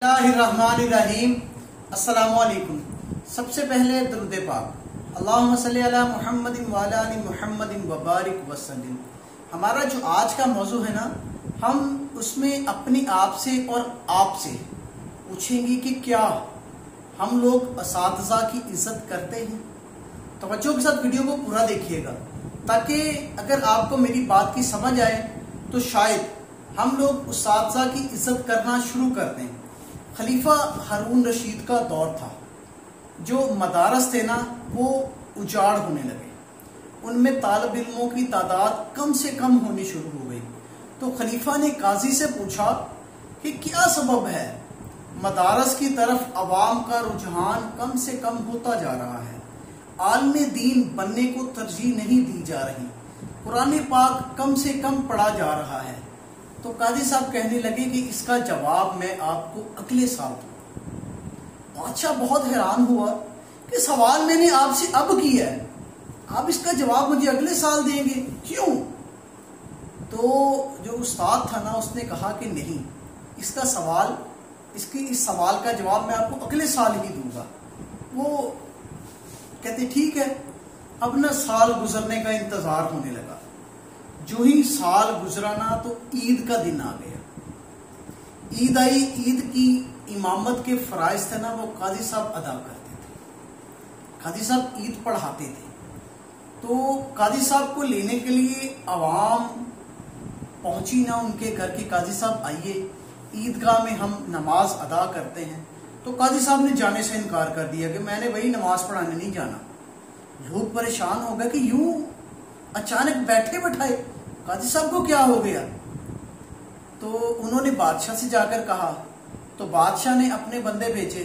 बिस्मिल्लाहिर्रहमानिर्रहीम। अस्सलामुअलैकुम। सबसे पहले दुरूद पाक, अल्लाहुम्मा सल्ली अला मुहम्मदिन व अला आलि मुहम्मदिन व बारिक वसल्लिम। हमारा जो आज का मौजू है ना, हम उसमें अपने आप से और आप से पूछेंगे कि क्या हम लोग असातिज़ा की इज्जत करते हैं। तवज्जो के साथ वीडियो को पूरा देखिएगा, ताकि अगर आपको मेरी बात की समझ आए तो शायद हम लोग असातिज़ा की इज्जत करना शुरू कर दें। खलीफा हारून रशीद का दौर था, जो मदारस थे ना वो उजाड़ होने लगे, उनमें तालिब इल्मों की तादाद कम से कम होनी शुरू हो गई। तो खलीफा ने काजी से पूछा कि क्या सबब है मदारस की तरफ अवाम का रुझान कम से कम होता जा रहा है, आलिम दीन बनने को तरजीह नहीं दी जा रही, कुरान पाक कम से कम पढ़ा जा रहा है। तो काजी साहब कहने लगे कि इसका जवाब मैं आपको अगले साल दूंगा। बादशाह बहुत हैरान हुआ कि सवाल मैंने आपसे अब किया है, आप इसका जवाब मुझे अगले साल देंगे, क्यों? तो जो उस्ताद था ना, उसने कहा कि नहीं, इस सवाल का जवाब मैं आपको अगले साल ही दूंगा। वो कहते ठीक है। अब ना साल गुजरने का इंतजार होने लगा। जो ही साल गुजरा ना तो ईद का दिन आ गया। ईद आई, ईद की इमामत के फराइज थे ना वो काजी साहब अदा करते थे। काजी साहब ईद पढ़ाते थे। तो काजी साहब को लेने के लिए अवाम पहुंची ना उनके घर की, काजी साहब आइए, ईदगाह में हम नमाज अदा करते हैं। तो काजी साहब ने जाने से इनकार कर दिया कि मैंने वही नमाज पढ़ाने नहीं जाना। लोग परेशान हो गए कि यूं अचानक बैठे बैठाए काजी साहब को क्या हो गया। तो उन्होंने बादशाह से जाकर कहा, तो बादशाह ने अपने बंदे भेजे,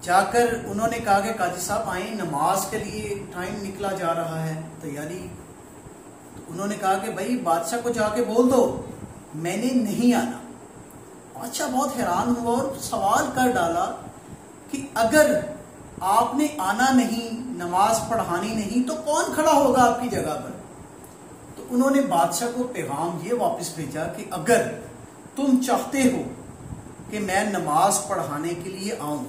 जाकर उन्होंने कहा कि काजी साहब आए, नमाज के लिए टाइम निकला जा रहा है, तैयारी। तो उन्होंने कहा कि भाई बादशाह को जाके बोल दो मैंने नहीं आना। बादशाह बहुत हैरान हुआ और सवाल कर डाला कि अगर आपने आना नहीं, नमाज पढ़ानी नहीं, तो कौन खड़ा होगा आपकी जगह पर? तो उन्होंने बादशाह को पैगाम ये वापस भेजा कि अगर तुम चाहते हो कि मैं नमाज पढ़ाने के लिए आऊं।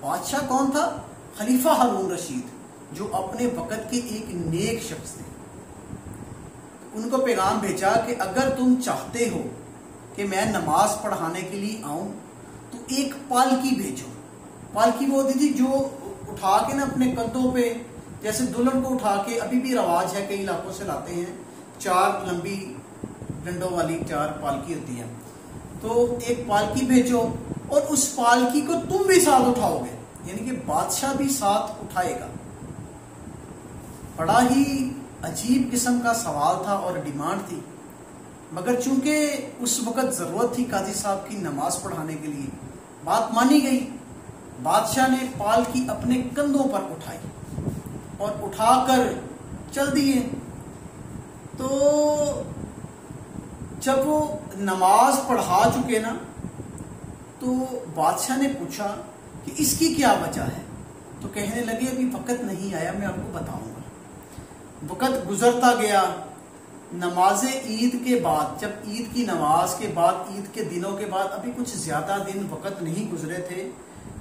बादशाह कौन था? खलीफा हारून रशीद, जो अपने वक्त के एक नेक शख्स थे। उनको पैगाम भेजा कि अगर तुम चाहते हो कि मैं नमाज पढ़ाने के लिए आऊं तो एक पालकी भेजो। पालकी वो होती थी जो उठा के ना अपने कंधों पे, जैसे दुल्हन को उठा के, अभी भी रवाज है, कई इलाकों से लाते हैं, 4 लंबी डंडों वाली 4 पालकी होती है। तो एक पालकी भेजो और उस पालकी को तुम भी साथ उठाओगे, यानी कि बादशाह भी साथ उठाएगा। बड़ा ही अजीब किस्म का सवाल था और डिमांड थी, मगर चूंकि उस वक्त जरूरत थी काजी साहब की नमाज पढ़ाने के लिए, बात मानी गई। बादशाह ने पालकी अपने कंधों पर उठाई और उठाकर चल दिए। तो जब वो नमाज पढ़ा चुके ना, तो बादशाह ने पूछा कि इसकी क्या वजह है। तो कहने लगे अभी वक्त नहीं आया, मैं आपको बताऊंगा। वक्त गुजरता गया। नमाज ईद के बाद, जब ईद की नमाज के बाद, ईद के दिनों के बाद अभी कुछ ज्यादा दिन वक्त नहीं गुजरे थे,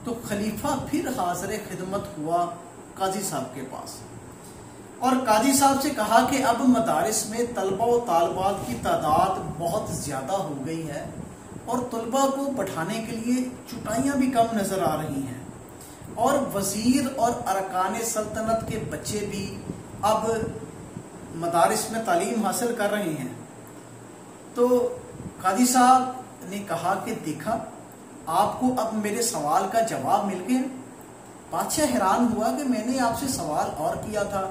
तो खलीफा फिर हाजिर खिदमत हुआ काजी साहब के पास और काजी साहब से कहा कि अब मदारिस में तलबा व तालबात की तादाद बहुत ज्यादा हो गई है और तलबा को बैठाने के लिए चुटाइयाँ भी कम नजर आ रही हैं और वजीर और अरकान सल्तनत के बच्चे भी अब मदारिस में तालीम हासिल कर रहे हैं। तो काजी साहब ने कहा कि देखा, आपको अब मेरे सवाल का जवाब मिल गया। बादशाह हैरान हुआ कि मैंने आपसे सवाल और किया था,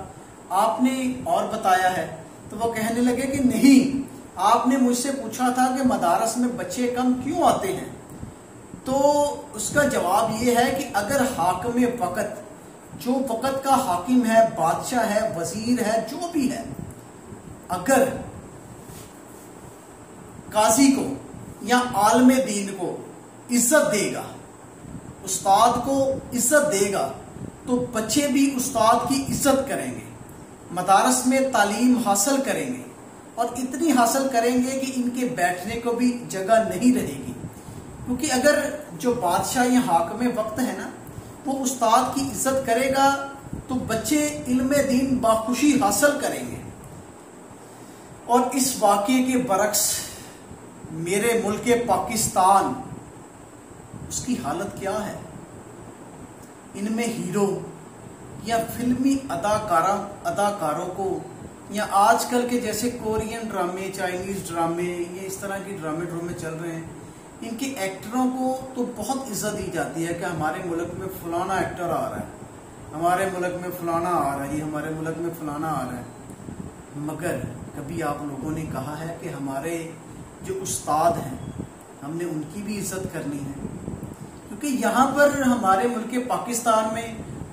आपने और बताया है। तो वो कहने लगे कि नहीं, आपने मुझसे पूछा था कि मदारस में बच्चे कम क्यों आते हैं। तो उसका जवाब ये है कि अगर हाकिम वक्त, जो वक्त का हाकिम है, बादशाह है, वजीर है, जो भी है, अगर काजी को या आलम दीन को इज्जत देगा, उस्ताद को इज्जत देगा, तो बच्चे भी उस्ताद की इज्जत करेंगे, मदारस में तालीम हासिल करेंगे और इतनी हासिल करेंगे कि इनके बैठने को भी जगह नहीं रहेगी। کیونکہ اگر جو بادشاہ یا حاکم وقت ہے نا وہ استاد کی عزت کرے گا تو بچے علم دین باخوشی حاصل کریں گے. اور اس واقعے کے برعکس میرے ملک پاکستان، اس کی حالت کیا ہے؟ ان میں ہیرو یا فلمی اداکاروں کو یا آج کل کے جیسے کورین ڈرامے، چائنیز ڈرامے، یہ اس طرح کی ڈرامے چل رہے ہیں، ان کے ایکٹروں کو تو بہت عزت دی جاتی ہے کہ ہمارے ملک میں فلانا ایکٹر آ رہا ہے، ہمارے ملک میں فلانا آ رہا ہے، ہمارے ملک میں فلانا آ رہا ہے. مگر کبھی آپ لوگوں نے کہا ہے کہ ہمارے جو استاد ہیں ہم نے ان کی بھی عزت کرنی ہے؟ کیونکہ یہاں پر ہمارے ملک پاکستان میں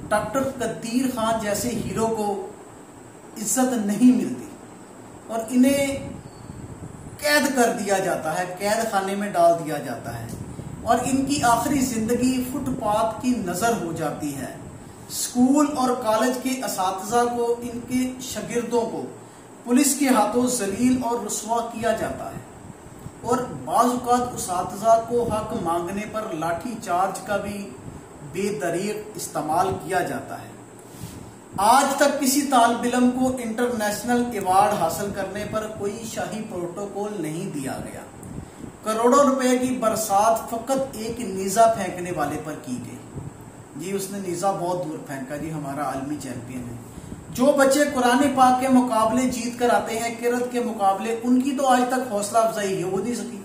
ڈاکٹر قدیر خان جیسے ہیرو کو عزت نہیں ملتی اور انہیں قید کر دیا جاتا ہے، قید خانے میں ڈال دیا جاتا ہے اور ان کی آخری زندگی فٹ پاتھ کی نظر ہو جاتی ہے. اسکول اور کالج کے اساتذہ کو، ان کے شاگردوں کو پولیس کے ہاتھوں ذلیل اور رسوا کیا جاتا ہے اور بعض اوقات اساتذہ کو حق مانگنے پر لاٹھی چارج کا بھی بے دریغ استعمال کیا جاتا ہے. آج تک کسی طالب علم کو انٹرنیشنل ایوارڈ حاصل کرنے پر کوئی شاہی پروٹوکول نہیں دیا گیا. کروڑوں روپے کی برسات فقط ایک نیزہ پھینکنے والے پر کی گئی. جی اس نے نیزہ بہت دور پھینکا، جی ہمارا عالمی چیمپئن ہے. جو بچے قرآن پاک کے مقابلے جیت کر آتے ہیں، قرأت کے مقابلے، ان کی تو آج تک حوصلہ افزائی ہو نہیں سکی.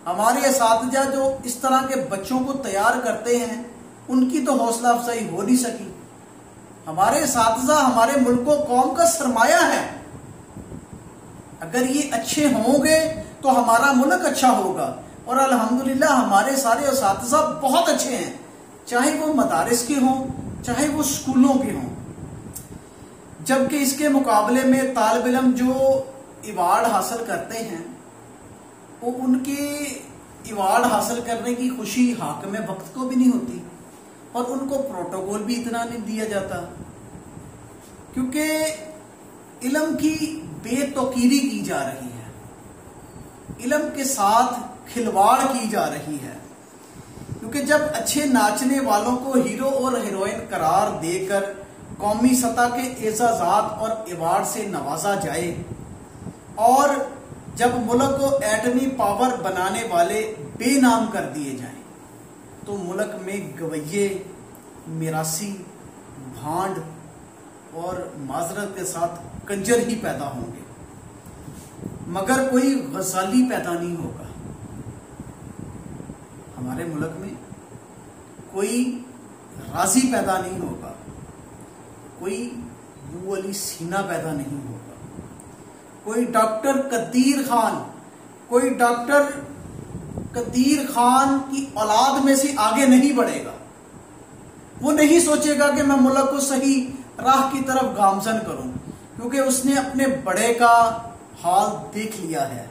ہمارے اساتذہ جو اس طرح کے بچوں کو تیار کرتے ہیں ان کی تو حوصلہ افزائی ہو نہیں سکی. ہمارے اساتذہ ہمارے ملک و قوم کا سرمایہ ہے. اگر یہ اچھے ہوں گے تو ہمارا ملک اچھا ہوگا اور الحمدللہ ہمارے سارے اساتذہ بہت اچھے ہیں، چاہے وہ مدارس کے ہوں چاہے وہ اسکولوں کے ہوں. جبکہ اس کے مقابلے میں طالب علم جو ایوارڈ حاصل کرتے ہیں وہ ان کے ایوارڈ حاصل کرنے کی خوشی حاکم وقت کو بھی نہیں ہوتی اور ان کو پروٹوکول بھی اتنا نہیں دیا جاتا، کیونکہ علم کی بے توقیری کی جا رہی ہے، علم کے ساتھ کھلواڑ کی جا رہی ہے. کیونکہ جب اچھے ناچنے والوں کو ہیرو اور ہیروئن قرار دے کر قومی سطح کے اعزازات اور ایوارڈ سے نوازا جائے اور جب ملک کو ایٹمی پاور بنانے والے بے نام کر دیے جائیں تو ملک میں گویے، میراثی، بھانڈ اور معذرت کے ساتھ کنجر ہی پیدا ہوں گے، مگر کوئی غزالی پیدا نہیں ہوگا. ہمارے ملک میں کوئی رازی پیدا نہیں ہوگا، کوئی ابو علی سینا پیدا نہیں ہوگا، کوئی ڈاکٹر قدیر خان، کوئی ڈاکٹر قدیر خان کی اولاد میں سے آگے نہیں بڑھے گا. وہ نہیں سوچے گا کہ میں ملک کو صحیح راہ کی طرف گامزن کروں، کیونکہ اس نے اپنے بڑے کا حال دیکھ لیا ہے.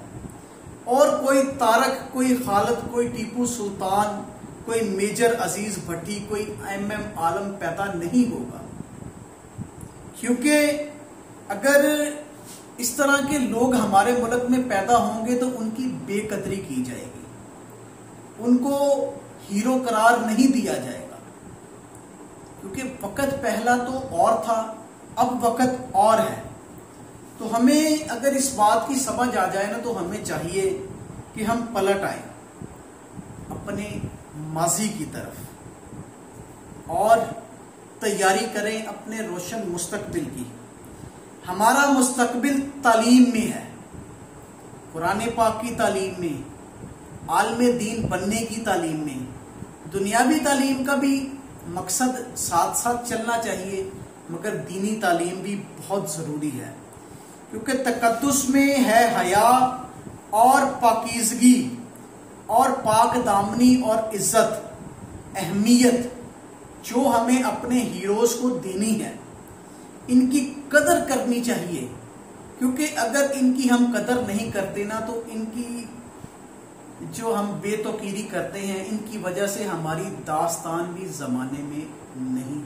اور کوئی تارک، کوئی خالد، کوئی ٹیپو سلطان، کوئی میجر عزیز بھٹی، کوئی ایم عالم پیدا نہیں ہوگا. کیونکہ اگر اس طرح کے لوگ ہمارے ملک میں پیدا ہوں گے تو ان کی بے قدری کی جائے گی، ان کو ہیرو قرار نہیں دیا جائے گا. کیونکہ وقت پہلا تو اور تھا، اب وقت اور ہے. تو ہمیں اگر اس بات کی سمجھ آ جائے نا تو ہمیں چاہیے کہ ہم پلٹ آئیں اپنے ماضی کی طرف اور تیاری کریں اپنے روشن مستقبل کی. ہمارا مستقبل تعلیم میں ہے، قرآن پاک کی تعلیم میں، عالم دین بننے کی تعلیم میں. دنیاوی تعلیم کا بھی مقصد ساتھ ساتھ چلنا چاہیے، مگر دینی تعلیم بھی بہت ضروری ہے. کیونکہ تقدس میں ہے حیا اور پاکیزگی اور پاک دامنی اور عزت، اہمیت جو ہمیں اپنے ہیروز کو دینی ہے. ان کی قدر کرنی چاہیے، کیونکہ اگر ان کی ہم قدر نہیں کرتے نا تو ان کی جو ہم بے توقیری کرتے ہیں ان کی وجہ سے ہماری داستان بھی زمانے میں نہیں